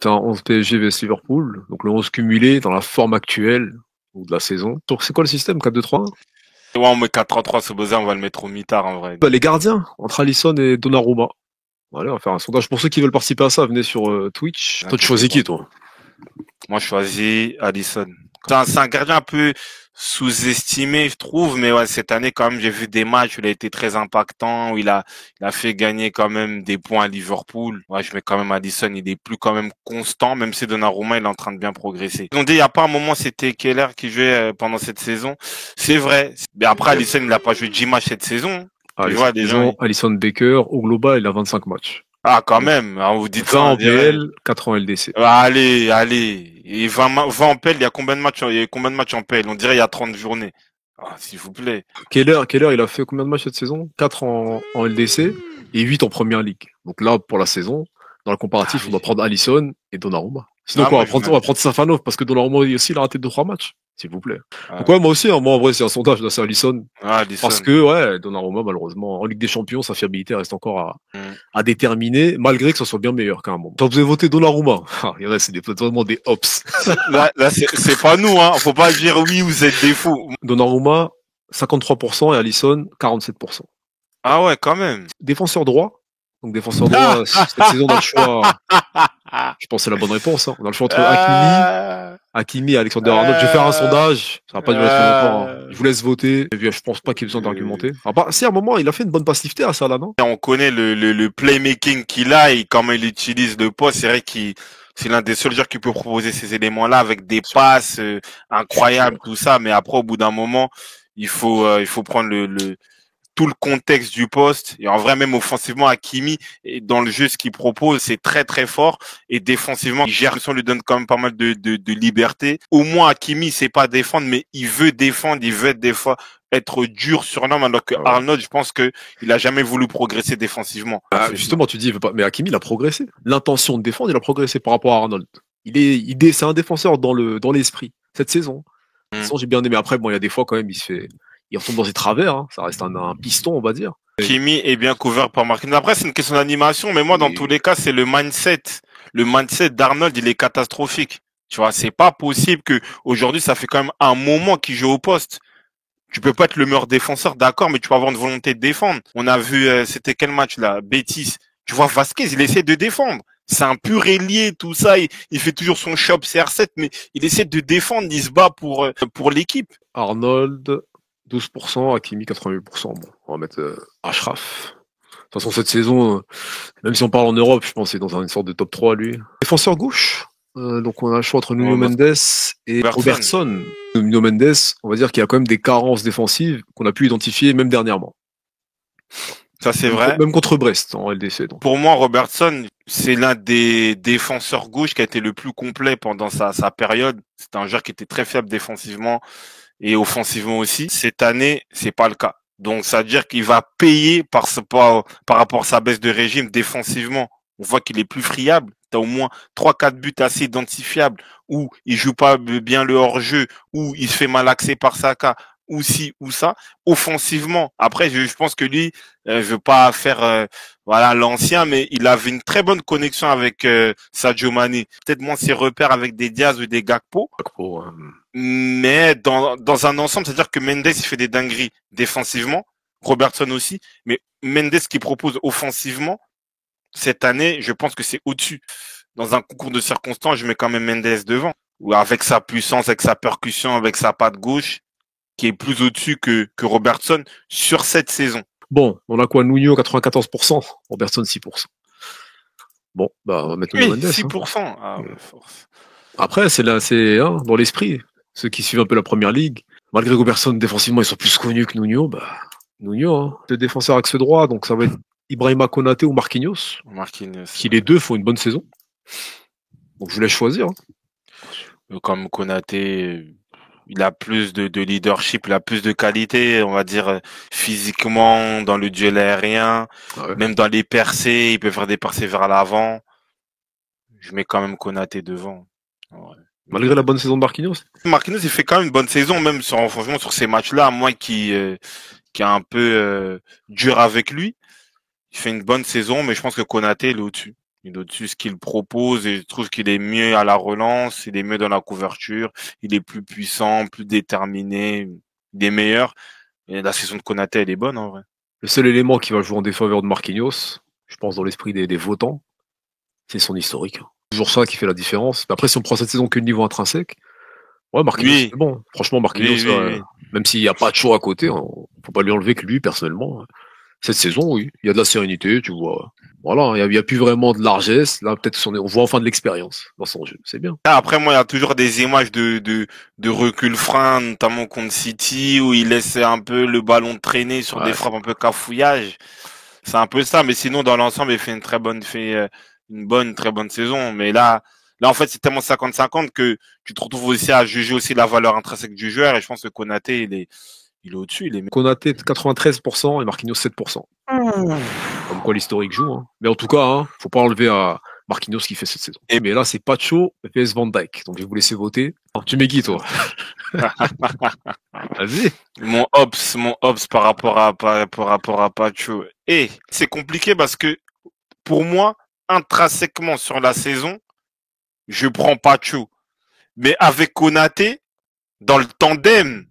C'est un 11 PSG vs Liverpool, donc le 11 cumulé dans la forme actuelle ou de la saison. Donc c'est quoi le système 4-2-3-1? Ouais, on met 4-3-3 ce besoin, on va le mettre au mitard en vrai. Bah, les gardiens, entre Alisson et Donnarumma. Allez, on va faire un sondage. Pour ceux qui veulent participer à ça, venez sur Twitch. Ne Toi, tu inquiétez choisis pas. qui, toi? Moi, je choisis Alisson. C'est un gardien un peu sous-estimé, je trouve, mais ouais, cette année, quand même, j'ai vu des matchs où il a été très impactant, où il a fait gagner quand même des points à Liverpool. Ouais, je mets quand même Alisson, il est plus quand même constant, même si Donnarumma, il est en train de bien progresser. Ils ont dit, il n'y a pas un moment, c'était Keller qui jouait pendant cette saison. C'est vrai. Mais après, Alisson, il n'a pas joué 10 matchs cette saison. Tu Allez, vois, cette des gens, saison, Alisson Becker, au global, il a 25 matchs. ah, quand Donc, même, hein, vous dites ça, 20 on en dirait. PL, 4 en LDC. Allez, allez. Et 20 en PL, il y a combien de matchs, il y a combien de matchs en PL? On dirait il y a 30 journées. Ah, s'il vous plaît. Keller, il a fait combien de matchs cette saison? 4 en LDC et 8 en première ligue. Donc là, pour la saison, dans le Ah comparatif, on oui. doit prendre Alisson et Donnarumma. Sinon, Ah, quoi, moi, je on va mets. prendre Safanov, parce que Donnarumma aussi, il a raté 2-3 matchs. S'il vous plaît. Donc Ah, ouais, moi aussi, hein, moi, en vrai, c'est un sondage, là, c'est Alisson. ah, Parce Alisson. que, ouais, Donnarumma, malheureusement, en Ligue des Champions, sa fiabilité reste encore Hmm. à déterminer, malgré que ça soit bien meilleur qu'à un moment. Quand vous avez voté Donnarumma, il y en a, c'est vraiment des hops. Là, c'est pas nous, hein. Faut pas dire oui, vous êtes des fous. Donnarumma, 53% et Alisson, 47%. Ah ouais, quand même. Défenseur droit. Donc défenseur droit, cette saison, on a le choix. Je pense que c'est la bonne réponse. Hein. On a le choix entre Ah, Hakimi et Alexander Arnold. Je vais faire un ah, sondage. Ça va pas durer très longtemps. Hein. ah. Je vous laisse voter. Et puis, je pense pas qu'il y ait besoin d'argumenter. Si à un moment, il a fait une bonne passivité à ça, là, non? On connaît le playmaking qu'il a et comment il utilise le poste. C'est vrai qu'il c'est l'un des seuls joueurs qui peut proposer ces éléments-là avec des passes incroyables, tout ça. Mais après, au bout d'un moment, il faut prendre tout le contexte du poste. Et en vrai, même offensivement, Hakimi, et dans le jeu, ce qu'il propose, c'est très très fort. Et défensivement, il gère, on lui donne quand même pas mal de liberté. Au moins, Hakimi, il sait pas défendre, mais il veut défendre, il veut être des fois être dur sur l'homme, alors que Ouais. Arnold, je pense que il a jamais voulu progresser défensivement. Justement, tu dis, il veut pas. Mais Hakimi, il a progressé. L'intention de défendre, il a progressé par rapport à Arnold. C'est un défenseur dans l'esprit. Cette saison. Cette Hmm. saison, j'ai bien aimé. Après, bon, il y a des fois, quand même, il retombe dans ses travers. Hein. Ça reste un piston, on va dire. Hakimi est bien couvert par Marquinhos. Après, c'est une question d'animation, mais moi, dans tous Et les cas, c'est le mindset. Le mindset d'Arnold, il est catastrophique. Tu vois, c'est pas possible que aujourd'hui, ça fait quand même un moment qu'il joue au poste. Tu peux pas être le meilleur défenseur, d'accord, mais tu peux avoir une volonté de défendre. On a vu, c'était quel match là, Betis. Tu vois, Vasquez, il essaie de défendre. C'est un pur ailier, tout ça. Il fait toujours son shop CR7, mais il essaie de défendre. Il se bat pour l'équipe. Arnold, 12%, Hakimi, 88%. Bon, on va mettre Achraf. De toute façon, cette saison, même si on parle en Europe, je pense qu'il est dans une sorte de top 3, lui. Défenseur gauche. Donc, on a le choix entre Nuno Mendes et Robertson. Robertson. Nuno Mendes, on va dire qu'il y a quand même des carences défensives qu'on a pu identifier même dernièrement. Ça, c'est vrai. Même contre Brest en LDC. Donc. Pour moi, Robertson, c'est l'un des défenseurs gauche qui a été le plus complet pendant sa période. C'est un joueur qui était très fiable défensivement et offensivement aussi. Cette année, c'est pas le cas. Donc, ça veut dire qu'il va payer par rapport à sa baisse de régime défensivement. On voit qu'il est plus friable. T'as au moins 3-4 buts assez identifiables où il joue pas bien le hors-jeu, où il se fait mal axer par Saka, ou ci, ou ça. Offensivement, après, je pense que lui, je veux pas faire voilà l'ancien, mais il avait une très bonne connexion avec Sadio Mané. Peut-être moins ses repères avec des Diaz ou des Gakpo. Pour, Mais dans un ensemble, c'est-à-dire que Mendes il fait des dingueries défensivement, Robertson aussi, mais Mendes qui propose offensivement cette année, je pense que c'est au-dessus. Dans un concours de circonstances, je mets quand même Mendes devant, ou avec sa puissance, avec sa percussion, avec sa patte gauche, qui est plus au-dessus que Robertson sur cette saison. Bon, on a quoi? Nuno, 94%. Robertson, 6%. Bon, bah, on va mettre Nuno Oui, Mendes. Hein. 6%. Ah ouais, force. Après, c'est là, c'est hein, dans l'esprit. Ceux qui suivent un peu la première ligue, malgré que Robertson défensivement ils sont plus connus que Nuno, bah Nuno, hein, le défenseur axe droit, donc ça va être Ibrahima Konaté ou Marquinhos, Marquinhos. qui les deux font une bonne saison. Donc je vous laisse choisir. Hein. Comme Konaté, il a plus de leadership, il a plus de qualité, on va dire physiquement, dans le duel aérien, Ah ouais. même dans les percées, il peut faire des percées vers l'avant. Je mets quand même Konaté devant. Ouais. Malgré Mais la bonne saison de Marquinhos. Marquinhos, il fait quand même une bonne saison, même franchement sur ces matchs-là, moi qui est un peu dur avec lui. Il fait une bonne saison, mais je pense que Konaté il est au-dessus. Il est au-dessus ce qu'il propose et je trouve qu'il est mieux à la relance, il est mieux dans la couverture, il est plus puissant, plus déterminé, il est meilleur. Et la saison de Konaté, elle est bonne en vrai. Le seul élément qui va jouer en défaveur de Marquinhos, je pense dans l'esprit des votants, c'est son historique. C'est toujours ça qui fait la différence. Mais après, si on prend cette saison que le niveau intrinsèque, ouais, Marquinhos, Oui, c'est bon. Franchement, Marquinhos, oui, oui, oui. même s'il n'y a pas de show à côté, hein, faut pas lui enlever que lui, personnellement, cette saison, oui, il y a de la sérénité, tu vois. Voilà, il y a plus vraiment de largesse. Là, peut-être on voit enfin de l'expérience dans son jeu. C'est bien. Après, moi, il y a toujours des images de recul frein, notamment contre City, où il laisse un peu le ballon traîner sur des Ouais. frappes un peu cafouillage. C'est un peu ça, mais sinon, dans l'ensemble, il fait une très bonne saison. Mais là, en fait, c'est tellement 50-50 que tu te retrouves aussi à juger aussi la valeur intrinsèque du joueur. Et je pense que Konaté, il est au-dessus, il est. Konaté 93% et Marquinhos 7%. Comme quoi l'historique joue. Hein. Mais en tout cas, hein, faut pas enlever à Marquinhos qui fait cette saison. Mais là, c'est Pacho vs Van Dijk. Donc je vais vous laisser voter. Tu mets qui, toi? Vas-y. Mon Ops par rapport à Pacho. Et c'est compliqué parce que pour moi, intrinsèquement sur la saison, je prends Pacho. Mais avec Konaté, dans le tandem,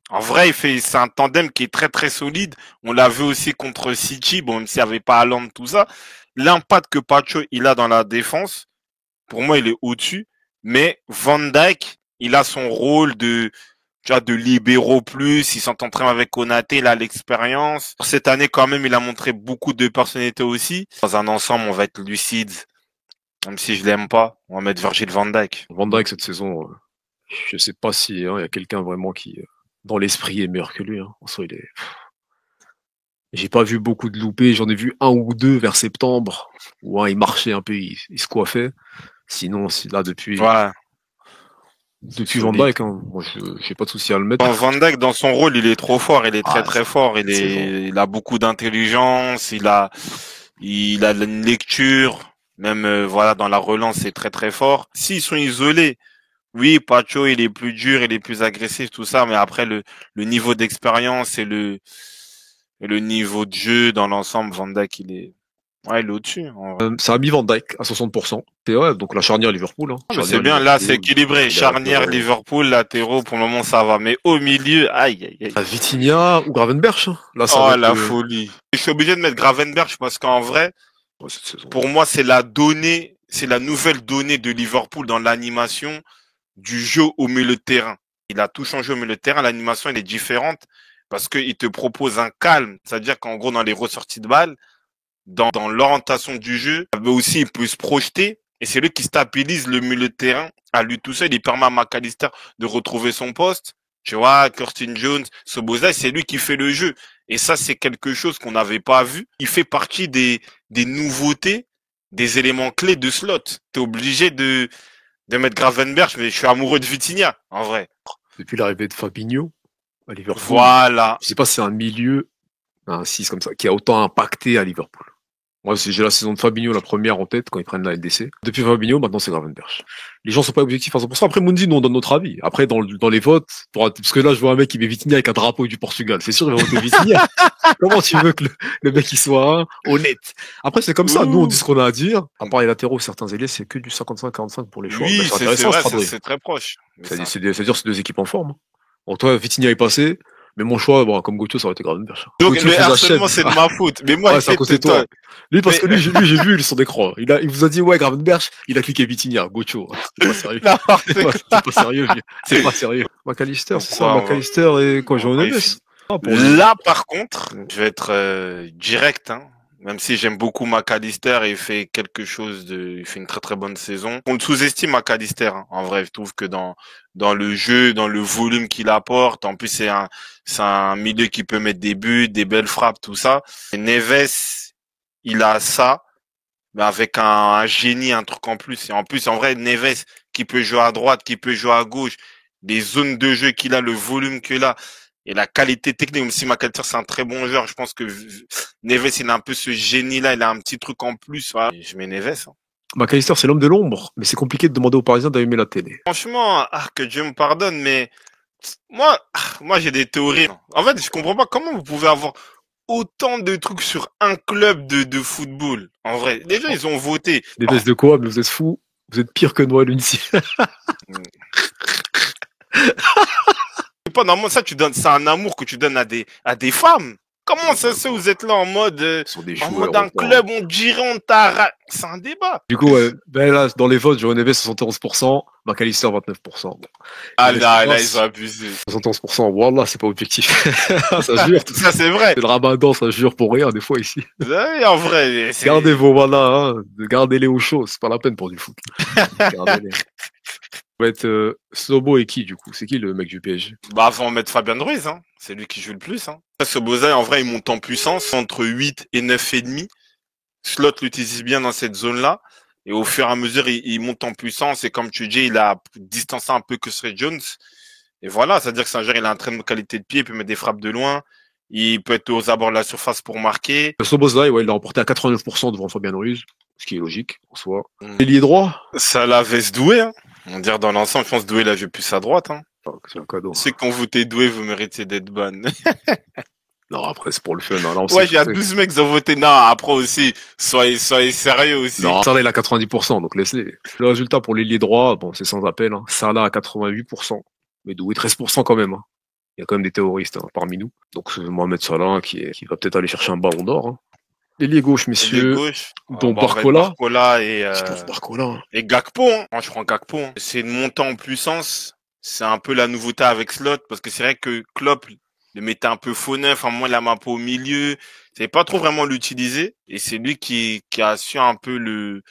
en vrai, c'est un tandem qui est très très solide. On l'a vu aussi contre City, bon, même s'il n'y avait pas Haaland, tout ça. L'impact que Pacho il a dans la défense, pour moi, il est au-dessus. Mais Van Dijk, il a son rôle tu vois, de libéraux plus. Il s'entend très bien avec Konaté, il a l'expérience. Cette année, quand même, il a montré beaucoup de personnalité aussi. Dans un ensemble, on va être lucide. Même si je l'aime pas, on va mettre Virgil van Dijk. Van Dijk cette saison, je sais pas si hein, y a quelqu'un vraiment qui, dans l'esprit, est meilleur que lui. Hein. En soi, il est. J'ai pas vu beaucoup de loupés. J'en ai vu un ou deux vers septembre où il marchait un peu, il se coiffait. Sinon, là Ouais, c'est depuis Van solide. Dijk, hein, moi j'ai pas de souci à le mettre. Van Dijk, dans son rôle, il est trop fort, il est très Ah, très fort, saison. il a beaucoup d'intelligence, il a une lecture, même voilà dans la relance, c'est très très fort. S'ils sont isolés, oui, Pacho, il est plus dur, il est plus agressif, tout ça, mais après le niveau d'expérience et le niveau de jeu dans l'ensemble, Van Dijk, il est au-dessus. En vrai. Ça a mis Van Dijk à 60%. Et ouais, donc la charnière Liverpool. Hein. Ah, mais c'est Charnière bien, là c'est Liverpool, équilibré. les Charnière, latéraux. Liverpool, latéraux, pour le moment ça va. Mais au milieu, aïe, aïe, aïe. Vitinha ou Gravenberch. Hein. Là, ça va Oh, être. la folie. Je suis obligé de mettre Gravenberch parce qu'en vrai, Ouais, cette saison. pour moi, c'est la nouvelle donnée de Liverpool dans l'animation du jeu au milieu de terrain. Il a tout changé au milieu de terrain. L'animation, elle est différente parce qu'il te propose un calme. C'est-à-dire qu'en gros, dans les ressorties de balles, dans l'orientation du jeu, mais aussi, il peut se projeter. Et c'est lui qui stabilise le milieu de terrain à lui tout seul. Il permet à McAllister de retrouver son poste. Tu vois, Curtin Jones, Szoboszlai, c'est lui qui fait le jeu. Et ça, c'est quelque chose qu'on n'avait pas vu. Il fait partie des nouveautés, des éléments clés de slot. T'es obligé de mettre Gravenberch, mais je suis amoureux de Vitinha, en vrai. Depuis l'arrivée de Fabinho à Liverpool, Voilà. je sais pas si c'est un milieu, un 6 comme ça, qui a autant impacté à Liverpool. Moi, j'ai la saison de Fabinho, la première en tête, quand ils prennent la LDC. Depuis Fabinho, maintenant, c'est Gravenberch. Les gens sont pas objectifs à 100%. Après, Mundi, nous, on donne notre avis. Après, dans les votes, parce que là, je vois un mec qui met Vitinha avec un drapeau du Portugal. C'est sûr, il va voter Vitinha. Comment tu veux que le mec, il soit honnête? Après, c'est comme ça. Nous, on dit Ouh. ce qu'on a à dire. À part les latéraux, certains ailiers, c'est que du 55-45 pour les choix. Mais Oui, c'est c'est intéressant, ce vrai, Stradrey. c'est très proche. Mais ça. C'est-à-dire, c'est deux équipes en forme. Bon, toi, Vitinha est passé. Mais mon choix, bon, comme Gauthier, ça aurait été Gravenberch. Donc, Gauthier le faisait harcèlement, achève. c'est de ma faute. Mais moi, Ouais, c'est à côté de toi, toi. Lui, parce mais, que lui, j'ai vu son écran. Il vous a dit, ouais, Gravenberch, il a cliqué Vitinha, Gocho. C'est pas sérieux. n'importe quoi. C'est pas sérieux, vieux. C'est pas sérieux. McAllister, c'est ça, Pourquoi McAllister et quoi, on va João pas Neves. ici. Ah, pour les... Là, par contre, je vais être direct, hein. Même si j'aime beaucoup McAllister et il fait il fait une très très bonne saison. On le sous-estime McAllister, hein. En vrai, je trouve que dans le jeu, dans le volume qu'il apporte, en plus c'est un milieu qui peut mettre des buts, des belles frappes, tout ça. Et Neves, il a ça, mais avec un génie, un truc en plus. Et en plus, en vrai, Neves qui peut jouer à droite, qui peut jouer à gauche, les zones de jeu qu'il a, le volume qu'il a. Et la qualité technique, même si McAllister c'est un très bon joueur, je pense que Neves il a un peu ce génie-là, il a un petit truc en plus. Voilà. Je mets Neves. Hein. McAllister, c'est l'homme de l'ombre, mais c'est compliqué de demander aux Parisiens d'allumer la télé. Franchement, que Dieu me pardonne, mais moi j'ai des théories. En fait, je comprends pas comment vous pouvez avoir autant de trucs sur un club de football. En vrai, les gens, ils ont voté. Des baisses de quoi? Mais vous êtes fous. Vous êtes pire que Noël Lunzi. C'est pas normal, ça, c'est un amour que tu donnes à des femmes. Comment ça se fait, vous êtes là en mode, un club, on dirait, on t'arrache. C'est un débat. Du coup, ben là, dans les votes, Johan Neves, 71%, McAllister, 29%. Bon. Ah là, ils ont abusé. 71%, wallah, c'est pas objectif. Ça jure. Ça, c'est vrai. C'est le ramadan, ça jure pour rien, des fois, ici. Ouais, en vrai, gardez vos wallah, hein. Gardez-les au chaud, c'est pas la peine pour du foot. Gardez-les. Ça va être Sobo et qui, du coup? C'est qui le mec du PSG? Bah, avant mettre Fabien Ruiz, hein. C'est lui qui joue le plus, hein. Soboza, en vrai, il monte en puissance entre 8 et 9 et demi. Slot l'utilise bien dans cette zone-là. Et au fur et à mesure, il monte en puissance. Et comme tu dis, il a distancé un peu que Sir Jones. Et voilà, c'est-à-dire que Saint-Germain, il a un très bonne qualité de pied, il peut mettre des frappes de loin. Il peut être aux abords de la surface pour marquer. Soboza, ouais, il l'a remporté à 89% devant Fabien Ruiz, ce qui est logique, en soi. Ailier droit? Ça l'avait se doué, hein. On dirait dans l'ensemble, je pense Doué l'a vu plus à droite, hein. C'est un cadeau. C'est quand vous t'es Doué, vous méritez d'être ban. Non, après, c'est pour le fun. Hein. Là, ouais, il y a 12 mecs qui ont voté. Non, après aussi, soyez sérieux aussi. Non, Salah, il a 90%, donc laissez. Le résultat pour l'ailier droit, bon, c'est sans appel. Hein. Salah à 88%, mais Doué 13% quand même. Hein. Il y a quand même des terroristes hein, parmi nous. Donc, c'est Mohamed Salah qui va peut-être aller chercher un ballon d'or. Hein. L'ailier gauche, messieurs, dont Barcola. Et Gakpo. Hein. Moi, je prends Gakpo. Hein. C'est une montée en puissance. C'est un peu la nouveauté avec Slot, parce que c'est vrai que Klopp le mettait un peu faux neuf, à moins la map au milieu. C'est pas trop vraiment l'utiliser. Et c'est lui qui a su un peu le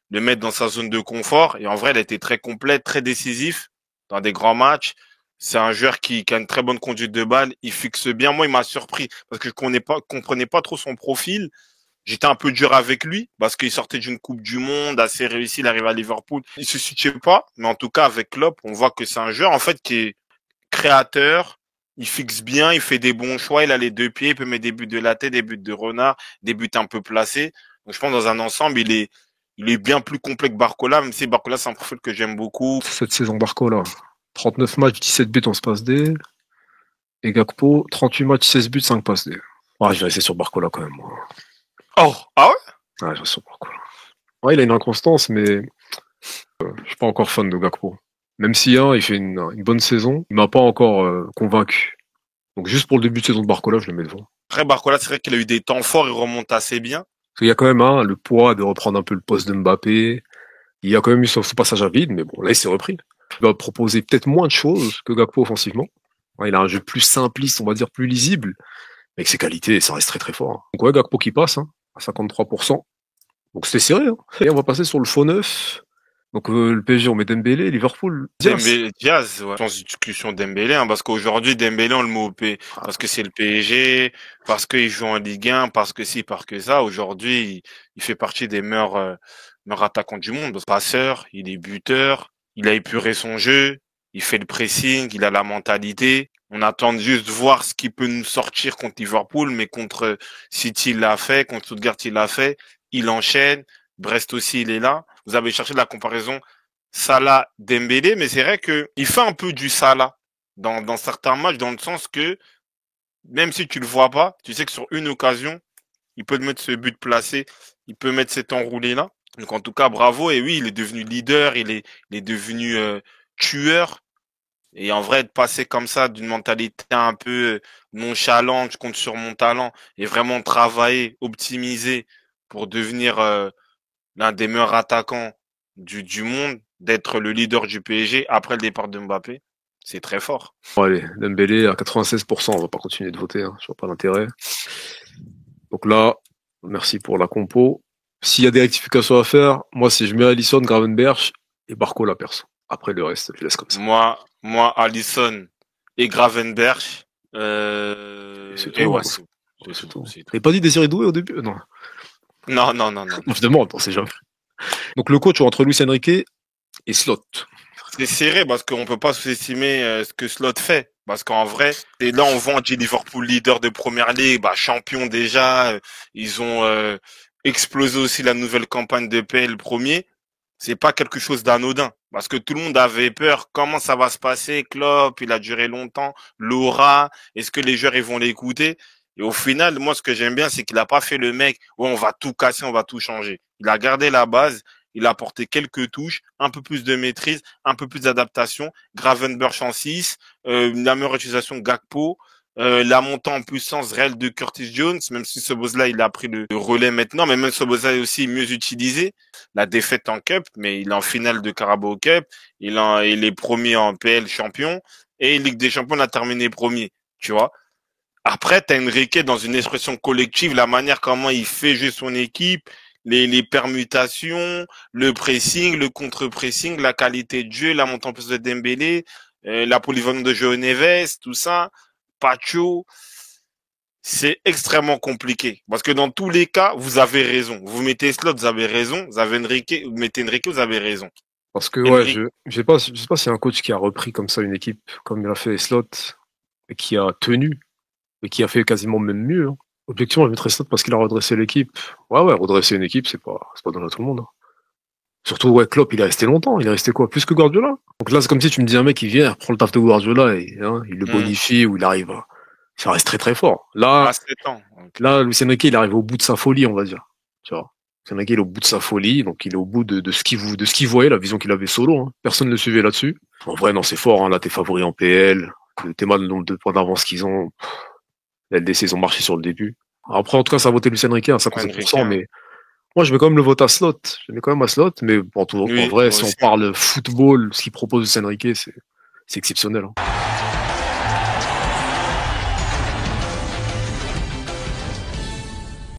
mettre dans sa zone de confort. Et en vrai, il a été très complet, très décisif dans des grands matchs. C'est un joueur qui a une très bonne conduite de balle. Il fixe bien. Moi, il m'a surpris parce que je comprenais pas trop son profil. J'étais un peu dur avec lui parce qu'il sortait d'une Coupe du Monde assez réussi, il arrive à Liverpool. Il se situait pas, mais en tout cas avec Klopp, on voit que c'est un joueur en fait qui est créateur, il fixe bien, il fait des bons choix, il a les deux pieds, il peut mettre des buts de la tête, des buts de renard, des buts un peu placés. Donc je pense dans un ensemble, il est bien plus complet que Barcola, même si Barcola c'est un profil que j'aime beaucoup. Cette saison Barcola, 39 matchs, 17 buts en passe D. Et Gakpo, 38 matchs, 16 buts, 5 passes D. Ouais, je vais rester sur Barcola quand même. Moi. Oh, ah ouais? Ouais, je reste sur Barcola. Ouais, il a une inconstance, mais je suis pas encore fan de Gakpo. Même si il fait une bonne saison, il m'a pas encore convaincu. Donc juste pour le début de saison de Barcola, je le mets devant. Après Barcola, c'est vrai qu'il a eu des temps forts, il remonte assez bien. Parce qu'il y a quand même le poids de reprendre un peu le poste de Mbappé. Il y a quand même eu son passage à vide, mais bon, là il s'est repris. Il va proposer peut-être moins de choses que Gakpo offensivement. Ouais, il a un jeu plus simpliste, on va dire plus lisible. Mais avec ses qualités, ça reste très très fort. Donc ouais, Gakpo qui passe, hein, à 53%. Donc c'était serré. Hein. Et on va passer sur le faux neuf. Donc le PSG, on met Dembélé, Liverpool, Diaz, ouais. Sans discussion Dembélé, hein, parce qu'aujourd'hui Dembélé on le met au P, parce que c'est le PSG, parce qu'il joue en Ligue 1, parce que ci, parce que ça. Aujourd'hui, il fait partie des meilleurs attaquants du monde. Passeur, il est buteur, il a épuré son jeu, il fait le pressing, il a la mentalité. On attend juste de voir ce qui peut nous sortir contre Liverpool, mais contre City il l'a fait, contre Stuttgart il l'a fait, il enchaîne. Brest aussi, il est là. Vous avez cherché de la comparaison Salah-Dembélé, mais c'est vrai que il fait un peu du Salah dans certains matchs, dans le sens que même si tu le vois pas, tu sais que sur une occasion, il peut te mettre ce but placé, il peut mettre cet enroulé là. Donc en tout cas, bravo. Et oui, il est devenu leader, il est devenu tueur. Et en vrai, de passer comme ça d'une mentalité un peu nonchalante, je compte sur mon talent, et vraiment travailler, optimiser pour devenir l'un des meilleurs attaquants du monde, d'être le leader du PSG après le départ de Mbappé, c'est très fort. Bon, allez, Dembélé à 96%, on va pas continuer de voter, hein, je vois pas l'intérêt. Donc là, merci pour la compo. S'il y a des rectifications à faire, moi si je mets Alisson, Gravenberch et Barcola perso. Après le reste, je laisse comme ça. Moi Alisson et Gravenberch, c'est tout. T'avais pas dit Désiré Doué au début? Non. Non. Je demande, on sait jamais. Donc le coach entre Luis Enrique et Slot. C'est serré parce qu'on peut pas sous-estimer ce que Slot fait. Parce qu'en vrai, et là on vend Liverpool leader de première ligue, champion déjà. Ils ont explosé aussi la nouvelle campagne de PL premier. C'est pas quelque chose d'anodin. Parce que tout le monde avait peur. Comment ça va se passer? Klopp, il a duré longtemps. L'aura, est-ce que les joueurs ils vont l'écouter? Et au final, moi, ce que j'aime bien, c'est qu'il a pas fait le mec où on va tout casser, on va tout changer. Il a gardé la base, il a apporté quelques touches, un peu plus de maîtrise, un peu plus d'adaptation. Gravenberch en 6, la meilleure utilisation de Gakpo, la montée en puissance réelle de Curtis Jones, même si ce boss-là, il a pris le relais maintenant, mais même ce boss-là est aussi mieux utilisé. La défaite en Cup, mais il est en finale de Carabao Cup, il est premier en PL champion, et Ligue des Champions, il a terminé premier, tu vois. Après, t'as Enrique dans une expression collective, la manière comment il fait jouer son équipe, les permutations, le pressing, le contre-pressing, la qualité de jeu, la montée en plus de Dembélé, la polyvalence de João Neves, tout ça, Pacho, c'est extrêmement compliqué. Parce que dans tous les cas, vous avez raison. Vous mettez Slot, vous avez raison. Vous avez Enrique, vous mettez Enrique, vous avez raison. Parce que, ouais, Enrique, je sais pas s'il y a un coach qui a repris comme ça une équipe, comme il a fait Slot, et qui a tenu, et qui a fait quasiment même mieux, hein. Objectivement, je mettrais Slot parce qu'il a redressé l'équipe. Ouais, ouais, redresser une équipe, c'est pas donné à tout le monde, hein. Surtout, ouais, Klopp, il est resté longtemps. Il est resté quoi? Plus que Guardiola. Donc là, c'est comme si tu me dis un mec qui vient, prend le taf de Guardiola et, hein, il le bonifie ou il arrive à, ça reste très très fort. à Là, 7 ans. Donc, Luis Enrique, il arrive au bout de sa folie, on va dire. Tu vois. Luis Enrique, il est au bout de sa folie, donc il est au bout de de ce qu'il voyait, la vision qu'il avait solo, hein. Personne ne le suivait là-dessus. En vrai, non, c'est fort, hein. Là, t'es favori en PL. T'es mal le nombre de points d'avance qu'ils ont. La LDC, ils ont marché sur le début. Après, en tout cas, ça a voté Luis Enrique à Enrique, 57%, hein. mais moi, je mets quand même le vote à Slot. Je mets quand même à Slot, mais bon, en Oui, vrai, moi si on aussi. parle football, ce qu'il propose Luis Enrique, c'est exceptionnel, hein.